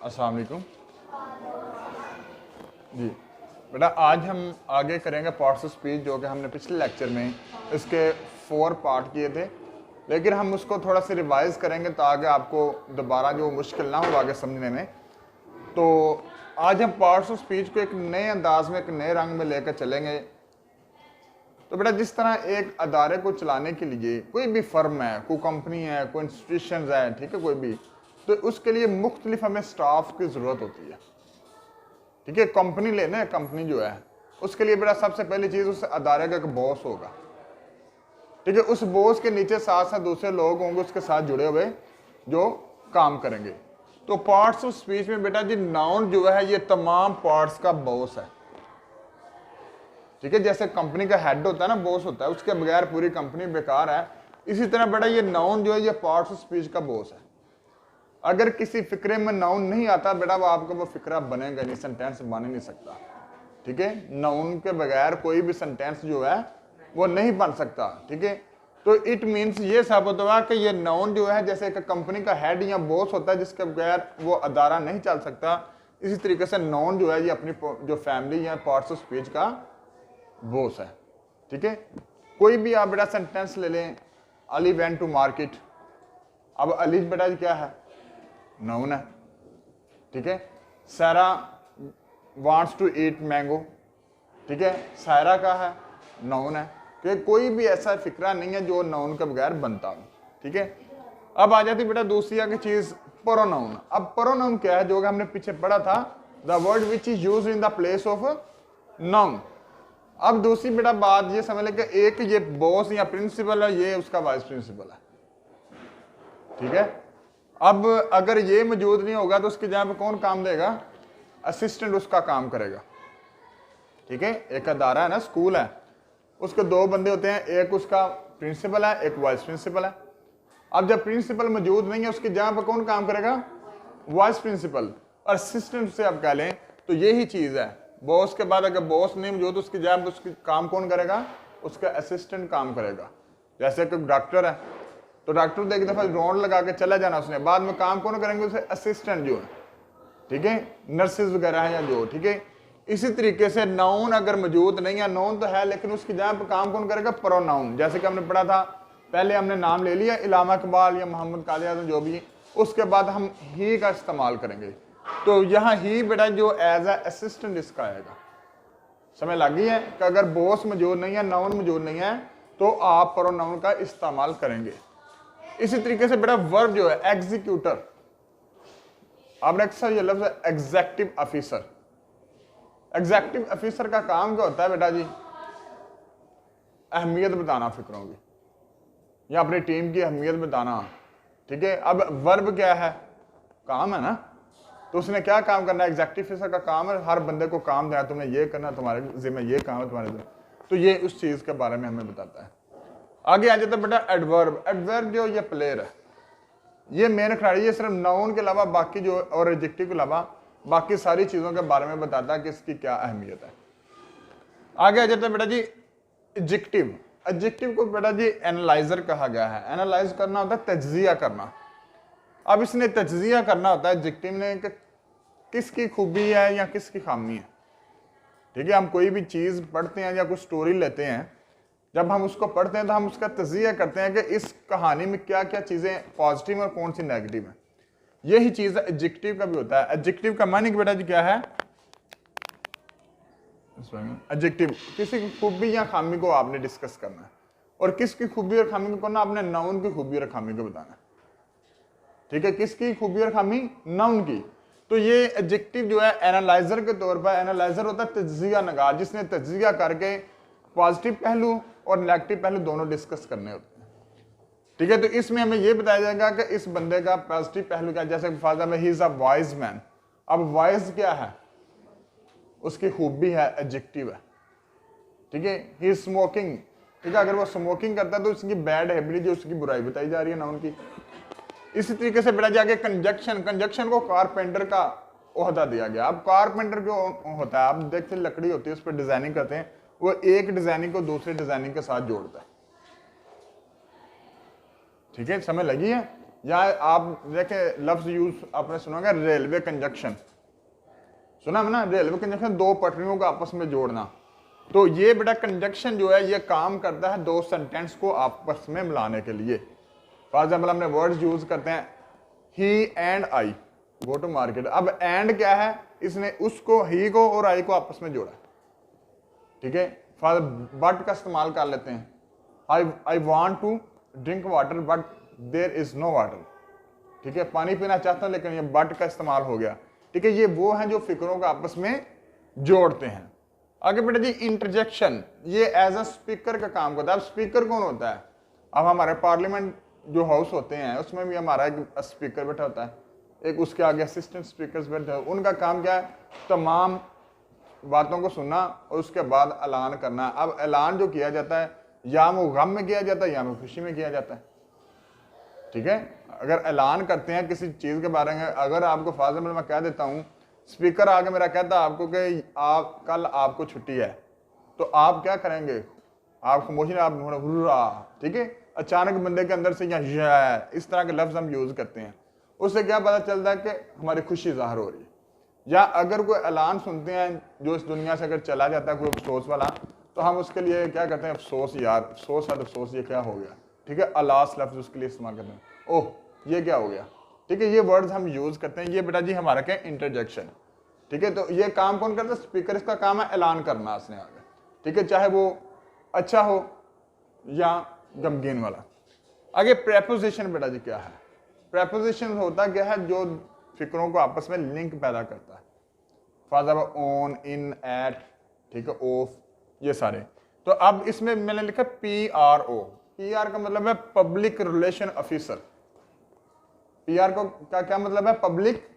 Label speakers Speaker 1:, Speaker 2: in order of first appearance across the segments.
Speaker 1: अस्सलाम वालेकुम जी। बेटा आज हम आगे करेंगे पार्ट्स ऑफ स्पीच, जो कि हमने पिछले लेक्चर में इसके 4 पार्ट किए थे, लेकिन हम उसको थोड़ा सा रिवाइज करेंगे ताकि आपको दोबारा जो मुश्किल ना हो आगे समझने में। तो आज हम पार्ट्स ऑफ स्पीच को एक नए अंदाज में, एक नए रंग में लेकर चलेंगे। तो बेटा जिस तरह एक अदारे को चलाने के लिए कोई भी फर्म है, कोई कंपनी है, कोई इंस्टीट्यूशन है, ठीक है, कोई भी, तो उसके लिए मुख्तलिफ हमें स्टाफ की ज़रूरत होती है। ठीक है, कंपनी लेना है, कंपनी जो है उसके लिए बेटा सबसे पहली चीज़ उस अदारे का एक बॉस होगा। ठीक है, उस बॉस के नीचे साथ साथ दूसरे लोग होंगे उसके साथ जुड़े हुए जो काम करेंगे। तो पार्ट्स ऑफ स्पीच में बेटा जी नाउन जो है ये तमाम पार्ट्स का बॉस है। ठीक है, जैसे कंपनी का हेड होता है ना, बॉस होता है, उसके बगैर पूरी कंपनी बेकार है। इसी तरह बेटा ये नाउन जो है ये पार्ट्स ऑफ स्पीच का बॉस है। अगर किसी फिक्रे में नाउन नहीं आता बेटा वो आपका वो फिक्रा बनेगा नहीं, सेंटेंस बन ही नहीं सकता। ठीक है, नाउन के बगैर कोई भी सेंटेंस जो है वो नहीं बन सकता। ठीक है, तो इट मीन्स ये साबित हुआ कि ये नाउन जो है जैसे एक कंपनी का हेड या बॉस होता है जिसके बगैर वो अदारा नहीं चल सकता, इसी तरीके से नाउन जो है ये अपनी जो फैमिली या पार्ट्स ऑफ स्पीच का बॉस है। ठीक है, कोई भी आप बेटा सेंटेंस ले लें, अली वेंट टू मार्केट। अब अली बेटा क्या है? नाउन है। ठीक है, सारा वांट्स टू ईट मैंगो। ठीक है, सायरा का है, नाउन है। कि कोई भी ऐसा फिक्रा नहीं है जो नाउन के बगैर बनता हो। ठीक है, अब आ जाती बेटा दूसरी आगे चीज प्रोनाउन। अब प्रोनाउन क्या है? जो कि हमने पीछे पढ़ा था, the word which is used in the place of noun. अब दूसरी बेटा बात ये समझ ले कि एक ये बॉस या प्रिंसिपल है, ये उसका वाइस प्रिंसिपल है। ठीक है, अब अगर ये मौजूद नहीं होगा तो उसके जगह पे कौन काम देगा? असिस्टेंट उसका काम करेगा। ठीक है, एक अदारा है ना, स्कूल है, उसके 2 बंदे होते हैं, एक उसका प्रिंसिपल है, एक वाइस प्रिंसिपल है। अब जब प्रिंसिपल मौजूद नहीं है उसकी जगह पर कौन काम करेगा? Vice principal. और असिस्टेंट से आप कह लें तो यही चीज है। बॉस के बाद अगर बॉस नहीं मौजूद तो उसकी जगह पर उसकी काम कौन करेगा? उसका असिस्टेंट काम करेगा। जैसे कि डॉक्टर है तो डॉक्टर तो एक दफा राउंड लगा के चला जाना उसने, बाद में काम कौन करेंगे? उसे असिस्टेंट जो है। ठीक है, नर्सेज वगैरह हैं या जो। ठीक है, इसी तरीके से नाउन अगर मौजूद नहीं है, नाउन तो है लेकिन उसकी जगह पर काम कौन करेगा? प्रोनाउन। जैसे कि हमने पढ़ा था, पहले हमने नाम ले लिया इलामा इकबाल या मोहम्मद कादिर आजम जो भी, उसके बाद हम ही का इस्तेमाल करेंगे। तो यहाँ ही बेटा जो एज ए असिस्टेंट इसका आएगा। समझ लग गई है कि अगर बॉस मौजूद नहीं है, नाउन मौजूद नहीं है, तो आप प्रोनाउन का इस्तेमाल करेंगे। इसी तरीके से बेटा वर्ब जो है एग्जीक्यूटर। आपने अक्सर ये लफ्ज एग्जेक्टिव ऑफिसर। एग्जेक्टिव ऑफिसर का काम क्या होता है बेटा जी? अहमियत बताना फिक्रों की या अपनी टीम की अहमियत बताना। ठीक है, अब वर्ब क्या है? काम है ना, तो उसने क्या काम करना है? एग्जेक्टिव ऑफिसर का काम है हर बंदे को काम देना, तुमने ये करना, तुम्हारे जिम्मे ये काम है, तुम्हारे जिम्मे। तो ये उस चीज के बारे में हमें बताता है। आगे आ जाता है बेटा एडवर्ब। एडवर्ब जो ये प्लेयर है, ये मेन खिलाड़ी, ये सिर्फ नाउन के अलावा बाकी जो और एडजेक्टिव के अलावा बाकी सारी चीजों के बारे में बताता है कि इसकी क्या अहमियत है। आगे आ जाता है बेटा जी एडजेक्टिव। एडजेक्टिव को बेटा जी एनालाइजर कहा गया है। एनालाइज करना होता है तज्जिया करना। अब इसने तज्जिया करना होता है एडजेक्टिव ने कि किसकी खूबी है या किसकी खामी है। ठीक है, हम कोई भी चीज पढ़ते हैं या कोई स्टोरी लेते हैं, जब हम उसको पढ़ते हैं तो हम उसका तज़किया करते हैं कि इस कहानी में क्या क्या चीज़ें पॉजिटिव और कौन सी नेगेटिव है। यही चीज़ एडजेक्टिव का भी होता है। एडजेक्टिव का मानी बेटा जी क्या है? एडजेक्टिव किसी की खूबी या खामी को आपने डिस्कस करना है, और किसकी खूबी और खामी को करना आपने? नाउन की खूबी और खामी को बताना है। ठीक है, किसकी खूबी और खामी? नाउन की। तो ये एडजेक्टिव जो है एनालाइजर के तौर पर, एनालाइजर होता है तज्जिया नगार, जिसने तज्जिया करके पॉजिटिव पहलू और नेगेटिव पहलू दोनों डिस्कस करने होते हैं। ठीक है, तो इसमें हमें यह बताया जाएगा कि इस बंदे का पॉजिटिव पहलू क्या है। जैसे फादर में he is a wise man. अब वाइज क्या है? उसकी खूबी है, एडजेक्टिव है। ठीक है, ही इज स्मोकिंग। ठीक है, अगर वो स्मोकिंग करता है तो उसकी बैड हैबिट जो उसकी बुराई बताई जा रही है नाउन की। इसी तरीके से बेटा जाके कंजक्शन। कंजक्शन को कारपेंटर का ओहदा दिया गया। अब कारपेंटर क्यों होता है? आप देखते लकड़ी होती है, उस पर डिजाइनिंग करते हैं, वो एक डिजाइनिंग को दूसरे डिजाइनिंग के साथ जोड़ता है। ठीक है, समझ लगी है? या आप देखें लफ्ज यूज आपने सुना होगा रेलवे कंजक्शन, सुना है ना, रेलवे कंजक्शन, दो पटरियों को आपस में जोड़ना। तो ये बेटा कंजक्शन जो है ये काम करता है दो सेंटेंस को आपस में मिलाने के लिए। फॉर एग्जाम्पल हमने वर्ड्स यूज करते हैं ही and I go to market. अब एंड क्या है, इसने उसको, ही को और आई को आपस में जोड़ा, ठीक है। फॉर बट का इस्तेमाल कर लेते हैं, I want to drink water but there is no water, ठीक है, पानी पीना चाहता हूं लेकिन ये बट का इस्तेमाल हो गया, ठीक है। ये वो हैं जो फिक्रों को आपस में जोड़ते हैं। आगे बेटा जी इंटरजेक्शन, ये एज अ स्पीकर का काम करता है। अब स्पीकर कौन होता है, अब हमारे पार्लियामेंट जो हाउस होते हैं उसमें भी हमारा एक स्पीकर बैठा होता है, एक उसके आगे असिस्टेंट स्पीकर्स बैठे हैं। उनका काम क्या है, तमाम बातों को सुनना और उसके बाद ऐलान करना। अब ऐलान जो किया जाता है या वो गम में किया जाता है या वो खुशी में किया जाता है, ठीक है। अगर ऐलान करते हैं किसी चीज़ के बारे में, अगर आपको फाजल मैं कह देता हूँ, स्पीकर आके मेरा कहता है आपको कि आप कल आपको छुट्टी है, तो आप क्या करेंगे, आप खामोशी में आप, ठीक है। अचानक बंदे के अंदर से या इस तरह के लफ्ज़ हम यूज़ करते हैं, उससे क्या पता चलता है कि हमारी खुशी ज़ाहिर हो रही है। या अगर कोई ऐलान सुनते हैं जो इस दुनिया से अगर चला जाता है कोई अफसोस वाला, तो हम उसके लिए क्या करते हैं, अफसोस यार, अफसोस है, अफसोस ये क्या हो गया, ठीक है। अलास लफ्ज़ उसके लिए इस्तेमाल करते हैं, ओह ये क्या हो गया, ठीक है। ये वर्ड्स हम यूज़ करते हैं। ये बेटा जी हमारा क्या इंटरजेक्शन, ठीक है। तो ये काम कौन करता है, स्पीकर। इसका काम है ऐलान करना उसने आगे, ठीक है, चाहे वो अच्छा हो या गमगीन वाला। आगे प्रेपोजिशन बेटा जी क्या है, प्रेपोजिशन होता क्या है, जो फिक्रों को आपस में लिंक पैदा करता है। For example on, in, at, ठीक है, ऑफ, ये सारे। तो अब इसमें मैंने लिखा PRO। PR का मतलब है पब्लिक रिलेशन ऑफिसर। PR को का क्या मतलब है, पब्लिक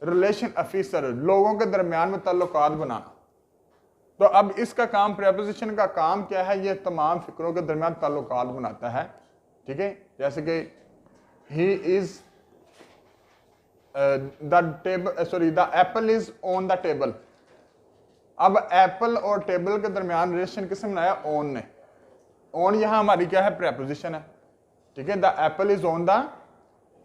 Speaker 1: रिलेशन ऑफिसर, लोगों के दरमियान में ताल्लुकात बनाना। तो अब इसका काम, प्रेपोजिशन का काम क्या है, ये तमाम फिक्रों के दरमियान ताल्लुकात बनाता है, ठीक है। जैसे कि he is the table, sorry the apple is on the table. अब एप्पल और टेबल के दरमियान रिलेशन किसने बनाया, ऑन ने। ऑन यहां हमारी क्या है, प्रेपोजिशन है, ठीक है। The apple is on the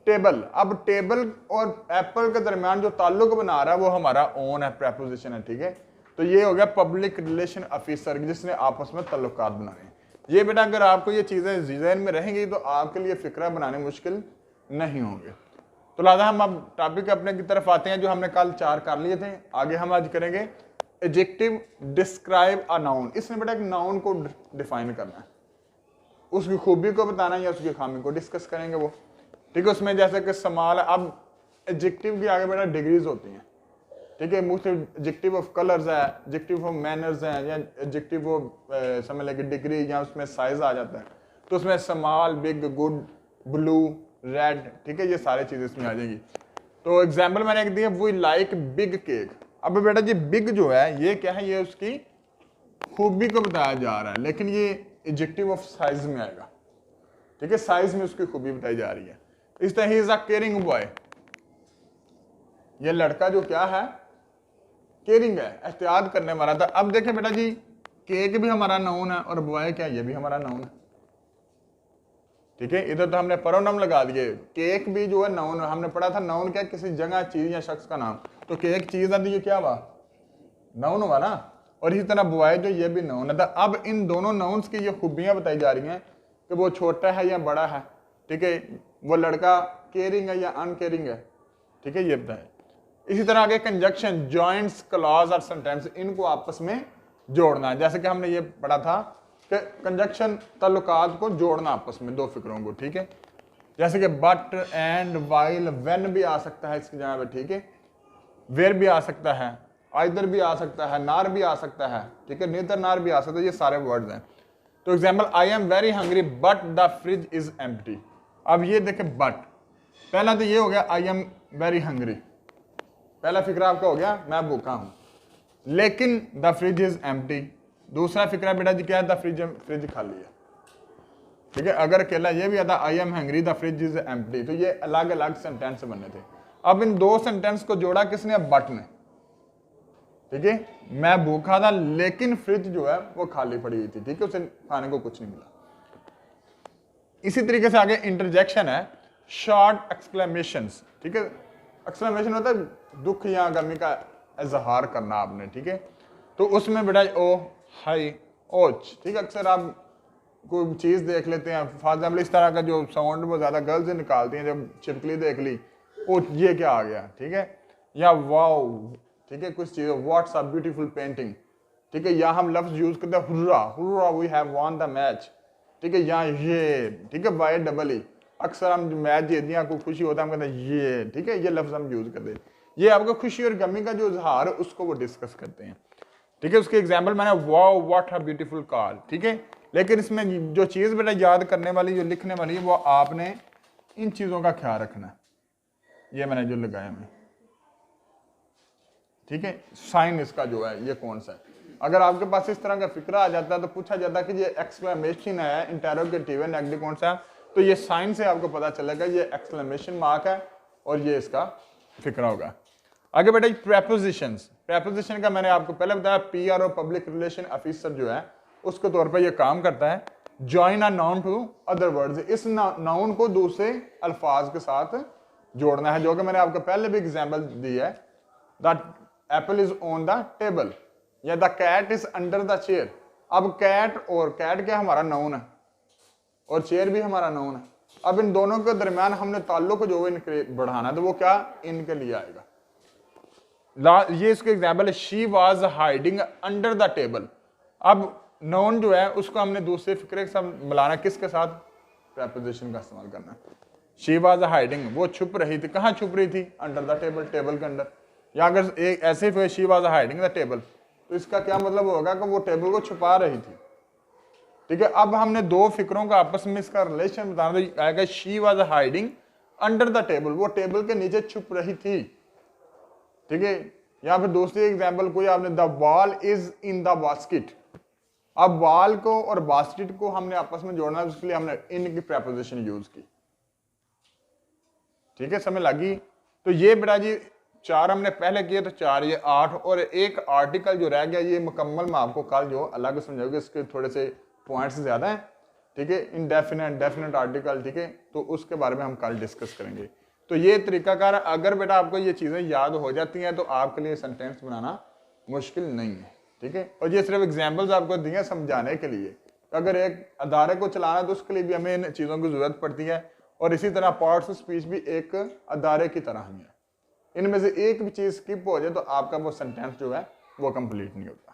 Speaker 1: table. अब टेबल और एप्पल के दरमियान जो ताल्लुक बना रहा है वो हमारा ऑन है, प्रेपोजिशन है, ठीक है। तो ये हो गया पब्लिक रिलेशन ऑफिसर, जिसने आपस में ताल्लुकात बनाने। ये बेटा अगर आपको ये चीजें ज़हन में रहेंगी तो आपके लिए फिक्रा बनाने मुश्किल नहीं होंगे। तो लिहाजा हम अब टॉपिक अपने की तरफ आते हैं, जो हमने कल 4 कर लिए थे। आगे हम आज करेंगे एडजेक्टिव डिस्क्राइब अ नाउन। इसमें बेटा एक नाउन को डिफाइन करना है, उसकी खूबी को बताना या उसकी खामी को डिस्कस करेंगे वो, ठीक है। उसमें जैसे कि समाल, अब एडजेक्टिव की आगे बेटा डिग्रीज होती हैं, ठीक है। मुख्तलिफ एडजेक्टिव ऑफ कलर्स है, एडजेक्टिव ऑफ मैनर्स हैं, या एडजेक्टिव ऑफ समझ लें कि डिग्री, या उसमें साइज आ जाता है। तो उसमें small, big, good, blue, red, ठीक है, ये सारी चीज़ें इसमें आ जाएंगी। तो एग्जाम्पल मैंने एक दिया, वी लाइक बिग केक। अब बेटा जी बिग जो है ये क्या है, ये उसकी खूबी को बताया जा रहा है, लेकिन ये एडजेक्टिव ऑफ साइज में आएगा, ठीक है। साइज में उसकी खूबी बताई जा रही है। इस तरह he is a caring boy, ये लड़का जो क्या है, केयरिंग है, एहतियात करने वाला था। अब देखें बेटा जी, केक भी हमारा नाउन है और बॉय क्या, ये भी हमारा नाउन है, ठीक है। इधर तो हमने प्रोनाउन लगा दिए। केक भी जो है नाउन, हमने पढ़ा था नाउन क्या, किसी जगह, चीज या शख्स का नाम। तो केक चीज आती है, क्या हुआ, नाउन हुआ ना। और इसी तरह बॉय जो, ये भी नाउन है। अब इन दोनों नाउन्स की ये खूबियां बताई जा रही हैं कि वो छोटा है या बड़ा है, ठीक है, वो लड़का केयरिंग है या अनकेयरिंग है, ठीक है, ये बताए। इसी तरह आगे कंजक्शन, जॉइंट्स, क्लॉज और सेंटेंस, इनको आपस में जोड़ना। जैसे कि हमने ये पढ़ा था कि कंजक्शन ताल्लुकात को जोड़ना आपस में, दो फिक्रों को, ठीक है। जैसे कि बट, एंड, वाइल, व्हेन भी आ सकता है इसकी जगह पे, ठीक है। वेयर भी आ सकता है, आइदर भी आ सकता है, नार भी आ सकता है, ठीक है, नीदर नार भी आ सकता है, ये सारे वर्ड्स हैं। तो example, I am very hungry but the fridge is empty. अब ये देखे बट, पहला तो ये हो गया आई एम वेरी हंग्री, पहला फिक्रा आपका हो गया मैं भूखा हूं, लेकिन द फ्रिज इज एम्प्टी। दूसरा फिक्रा बेटा जी क्या है, द फ्रिज खाली है, ठीक है। अगर अकेला ये भी आता I am hungry the fridge is empty, तो ये अलग अलग सेंटेंस बनने थे। अब इन दो सेंटेंस को जोड़ा किसने, बट ने, ठीक है। मैं भूखा था लेकिन फ्रिज जो है वो खाली पड़ी हुई थी, ठीक है, उसे खाने को कुछ नहीं मिला। इसी तरीके से आगे इंटरजेक्शन है। शॉर्ट एक्सक्लेमेशंस, ठीक है। एक्सक्लेमेशन होता है दुख या गमी का इजहार करना आपने, ठीक है। तो उसमें बेटा ओ, हाई, ओच, ठीक है। अक्सर आप कोई चीज़ देख लेते हैं, फॉर एग्जाम्पल इस तरह का जो साउंड वो ज़्यादा गर्ल्स निकालती हैं, जब छिपकली देख ली, ओ ये क्या आ गया, ठीक है। या वाओ, ठीक है, कुछ चीज़, व्हाट्स अ ब्यूटीफुल पेंटिंग, ठीक है। या हम लफ्ज़ यूज़ करते हैं hurrah, hurrah we have won the match, ठीक है। या ये, ठीक है, वाई डबल ई, अक्सर हम मैच जीत दिया, कोई खुशी होता है हम कहते हैं ये, ठीक है। ये लफ्ज़ हम यूज़ करते हैं, ये आपको खुशी और गमी का जो इजहार है उसको वो डिस्कस करते हैं, ठीक है। उसके एग्जाम्पल मैंने wow what a beautiful car, ठीक है। लेकिन इसमें जो चीज़ बेटा याद करने वाली, जो लिखने वाली है, वो आपने इन चीज़ों का ख्याल रखना है। ये मैंने जो लगाया मैं, ठीक है। साइन इसका जो है ये कौन सा है। अगर आपके पास इस तरह का फिक्र आ जाता है तो पूछा जाता है कि ये एक्सक्लेमेशन है, इंटेरोगेटिव है, नेगेटिव कौन सा है, तो ये साइन से आपको पता चलेगा ये एक्सक्लेमेशन मार्क है और ये इसका फिक्रा होगा। आगे बेटा प्रेपोजिशंस, प्रेपोजिशन का मैंने आपको पहले बताया, पीआरओ पब्लिक रिलेशन ऑफिसर जो है उसके तौर पर ये काम करता है। Join a noun to other words, इस नाउन को दूसरे अल्फाज के साथ जोड़ना है, जो कि मैंने आपको पहले भी एग्जाम्पल दी है। The apple is on the table या the cat is under the chair. अब कैट और कैट क्या हमारा नाउन है और चेयर भी हमारा नाउन है। अब इन दोनों के दरमियान हमने ताल्लुक जो इनके बढ़ाना है, तो वो क्या इनके लिए आएगा। ये इसके एग्जाम्पल है, she was hiding under the table. अब नाउन जो है उसको हमने दूसरे फिक्रे के साथ मिलाना, किसके साथ, प्रेपोजिशन का इस्तेमाल करना। शी वॉज हाइडिंग, वो छुप रही थी, कहाँ छुप रही थी, अंडर द टेबल, टेबल के अंदर। या अगर एक ऐसे ही she was hiding the table, तो इसका क्या मतलब होगा कि वो टेबल को छुपा रही थी, ठीक है। अब हमने दो फिक्रों का आपस में इसका रिलेशन बताना, तो आएगा she was hiding under the table, वो टेबल के नीचे छुप रही थी, ठीक है। या फिर दूसरी एग्जाम्पल कोई आपने, the ball is in the basket. अब बॉल को और बास्केट को हमने आपस में जोड़ना है, इसलिए हमने इन की प्रेपोजिशन यूज की, ठीक है, समझ लगी। तो ये बेटा जी 4 हमने पहले किए, तो 4 ये 8, और एक आर्टिकल जो रह गया ये मुकम्मल मैं आपको कल जो अलग समझाऊंगा, इसके थोड़े से पॉइंट्स ज्यादा हैं, ठीक है। इनडेफिनेट, डेफिनेट आर्टिकल, ठीक है, तो उसके बारे में हम कल डिस्कस करेंगे। तो ये तरीकाकार, अगर बेटा आपको ये चीज़ें याद हो जाती हैं तो आपके लिए सेंटेंस बनाना मुश्किल नहीं है, ठीक है। और ये सिर्फ एग्जाम्पल्स आपको दिए समझाने के लिए। अगर एक अदारे को चलाना है तो उसके लिए भी हमें इन चीज़ों की ज़रूरत पड़ती है, और इसी तरह पार्ट्स ऑफ स्पीच भी एक अदारे की तरह ही है। इनमें से एक भी चीज़ स्किप हो जाए तो आपका वो सेंटेंस जो है वो कंप्लीट नहीं होता।